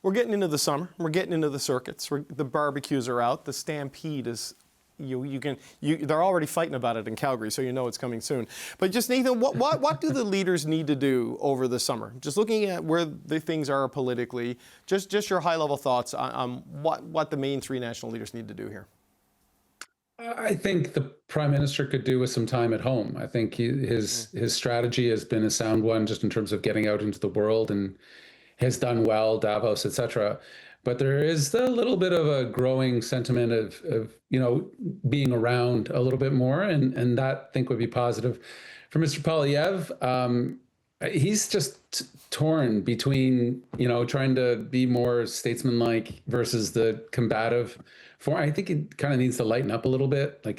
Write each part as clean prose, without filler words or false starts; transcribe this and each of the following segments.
We're getting into the summer. We're getting into the circuits. The barbecues are out. The stampede is, they're already fighting about it in Calgary, so you know it's coming soon. But just, Nathan, what do the leaders need to do over the summer? Just looking at where the things are politically, just your high-level thoughts on what the main three national leaders need to do here. I think the Prime Minister could do with some time at home. I think his strategy has been a sound one, just in terms of getting out into the world, and has done well, Davos, etc. But there is a little bit of a growing sentiment of being around a little bit more, and that I think would be positive. For Mr. Poilievre, he's just torn between trying to be more statesmanlike versus the combative form. I think he kind of needs to lighten up a little bit. I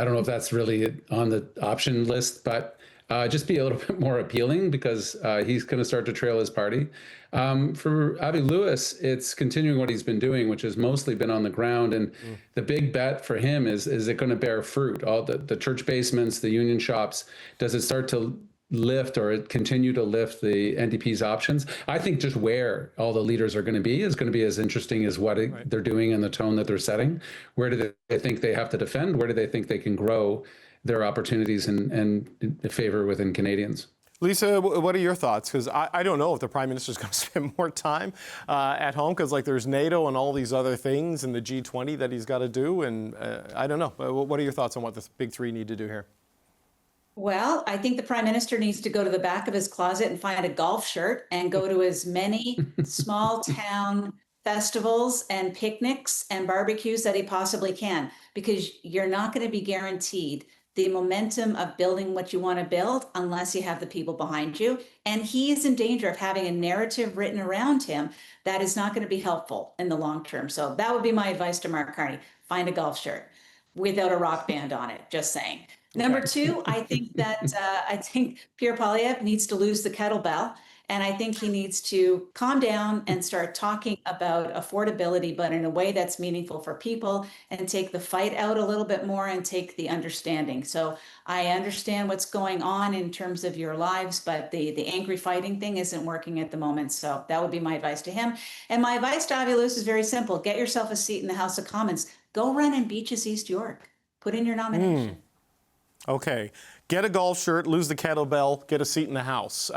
don't know if that's really on the option list, but just be a little bit more appealing, because he's going to start to trail his party. For Avi Lewis, it's continuing what he's been doing, which has mostly been on the ground. And the big bet for him is it going to bear fruit? All the church basements, the union shops, does it start to lift or continue to lift the NDP's options? I think just where all the leaders are going to be is going to be as interesting as what they're doing and the tone that they're setting. Where do they think they have to defend? Where do they think they can grow their opportunities and favor within Canadians? Lisa, what are your thoughts? Because I don't know if the Prime Minister is going to spend more time at home, because there's NATO and all these other things and the G20 that he's got to do. And I don't know. What are your thoughts on what the big three need to do here? Well, I think the Prime Minister needs to go to the back of his closet and find a golf shirt and go to as many small town festivals and picnics and barbecues that he possibly can, because you're not going to be guaranteed the momentum of building what you want to build unless you have the people behind you. And he is in danger of having a narrative written around him that is not going to be helpful in the long term. So that would be my advice to Mark Carney. Find a golf shirt without a rock band on it, just saying. Okay. Number two, I think that Pierre Poilievre needs to lose the kettlebell. And I think he needs to calm down and start talking about affordability, but in a way that's meaningful for people, and take the fight out a little bit more and take the understanding. So I understand what's going on in terms of your lives, but the angry fighting thing isn't working at the moment. So that would be my advice to him. And my advice to Avi Lewis is very simple. Get yourself a seat in the House of Commons. Go run in Beaches, East York. Put in your nomination. Okay. Get a golf shirt, lose the kettlebell, get a seat in the House.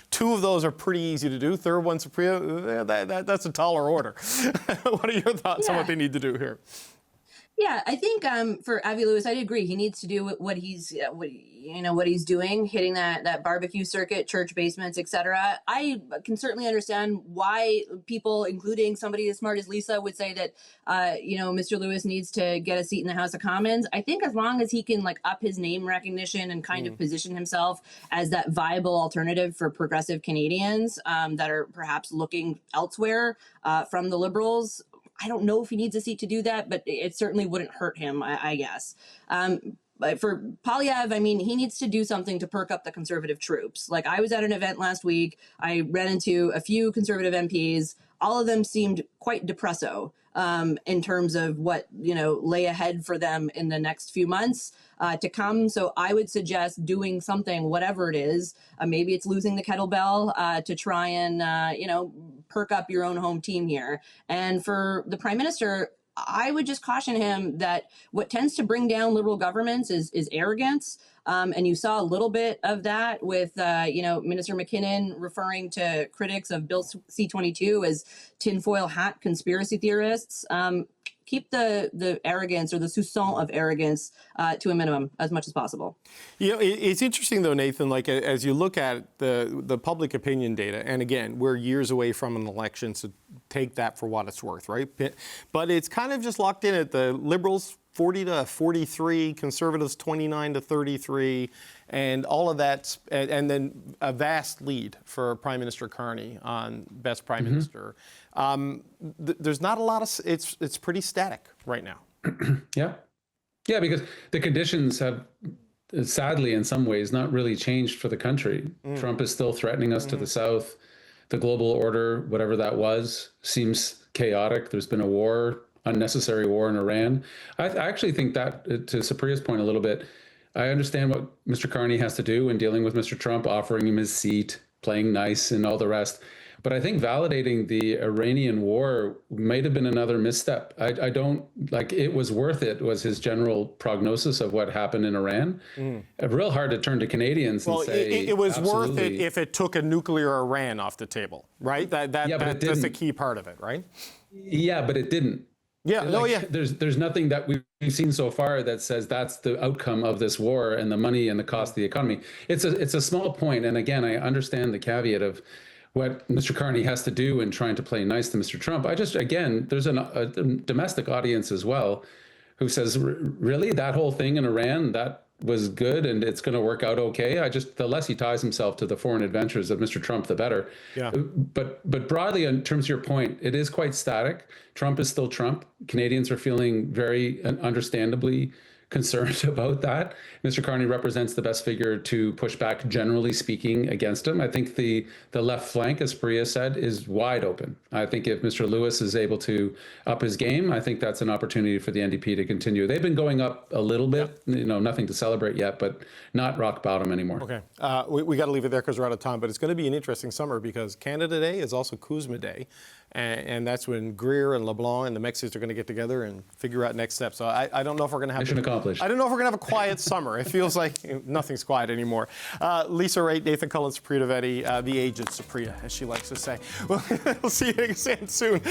Two of those are pretty easy to do. Third one's that's a taller order. What are your thoughts on what they need to do here? Yeah, I think for Avi Lewis, I'd agree. He needs to do what he's doing, hitting that barbecue circuit, church basements, etc. I can certainly understand why people, including somebody as smart as Lisa, would say that Mr. Lewis needs to get a seat in the House of Commons. I think as long as he can up his name recognition and kind of position himself as that viable alternative for progressive Canadians that are perhaps looking elsewhere from the Liberals. I don't know if he needs a seat to do that, but it certainly wouldn't hurt him, I guess. But for Poilievre, he needs to do something to perk up the Conservative troops. I was at an event last week. I ran into a few Conservative MPs. All of them seemed quite depresso in terms of what, lay ahead for them in the next few months to come. So I would suggest doing something, whatever it is. Maybe it's losing the kettlebell to try and, perk up your own home team here. And for the Prime Minister, I would just caution him that what tends to bring down Liberal governments is arrogance. And you saw a little bit of that with, Minister McKinnon referring to critics of Bill C-22 as tinfoil hat conspiracy theorists. Keep the arrogance or the soupçon of arrogance to a minimum as much as possible. It's interesting, though, Nathan, as you look at the public opinion data, and again, we're years away from an election, so take that for what it's worth, right? But it's kind of just locked in at the Liberals 40 to 43, Conservatives 29 to 33, and all of that, and then a vast lead for Prime Minister Carney on Best Prime Minister. There's not a lot of, it's pretty static right now. Yeah, because the conditions have, sadly, in some ways, not really changed for the country. Trump is still threatening us to the south. The global order, whatever that was, seems chaotic. There's been a war, unnecessary war in Iran. I actually think that, to Supriya's point a little bit, I understand what Mr. Carney has to do in dealing with Mr. Trump, offering him his seat, playing nice and all the rest. But I think validating the Iranian war might have been another misstep. I don't like it was worth it, was his general prognosis of what happened in Iran. Real hard to turn to Canadians and say it was worth it absolutely. if it took a nuclear Iran off the table, right? Yeah, but it That's didn't. a key part of it, right? Yeah, but it didn't. Yeah, no, Like, yeah. There's nothing that we've seen so far that says that's the outcome of this war and the money and the cost of the economy. It's a small point, and again, I understand the caveat of what Mr. Carney has to do in trying to play nice to Mr. Trump. There's a domestic audience as well who says, really, that whole thing in Iran, that was good and it's going to work out okay. The less he ties himself to the foreign adventures of Mr. Trump, the better. Yeah. But broadly, in terms of your point, it is quite static. Trump is still Trump. Canadians are feeling very understandably concerned about that. Mr. Carney represents the best figure to push back, generally speaking, against him. I think the left flank, as Priya said, is wide open. I think if Mr. Lewis is able to up his game, I think that's an opportunity for the NDP to continue. They've been going up a little bit, nothing to celebrate yet, but not rock bottom anymore. Okay, we got to leave it there because we're out of time, but it's going to be an interesting summer because Canada Day is also Kuzma Day, and that's when Greer and LeBlanc and the Mexicans are going to get together and figure out next steps. So I don't know if we're going to have Mission accomplished. I don't know if we're going to have a quiet summer. It feels like nothing's quiet anymore. Lisa Raitt, Nathan Cullen, Supriya Dwivedi, the aged Supriya, as she likes to say. We'll see you again soon.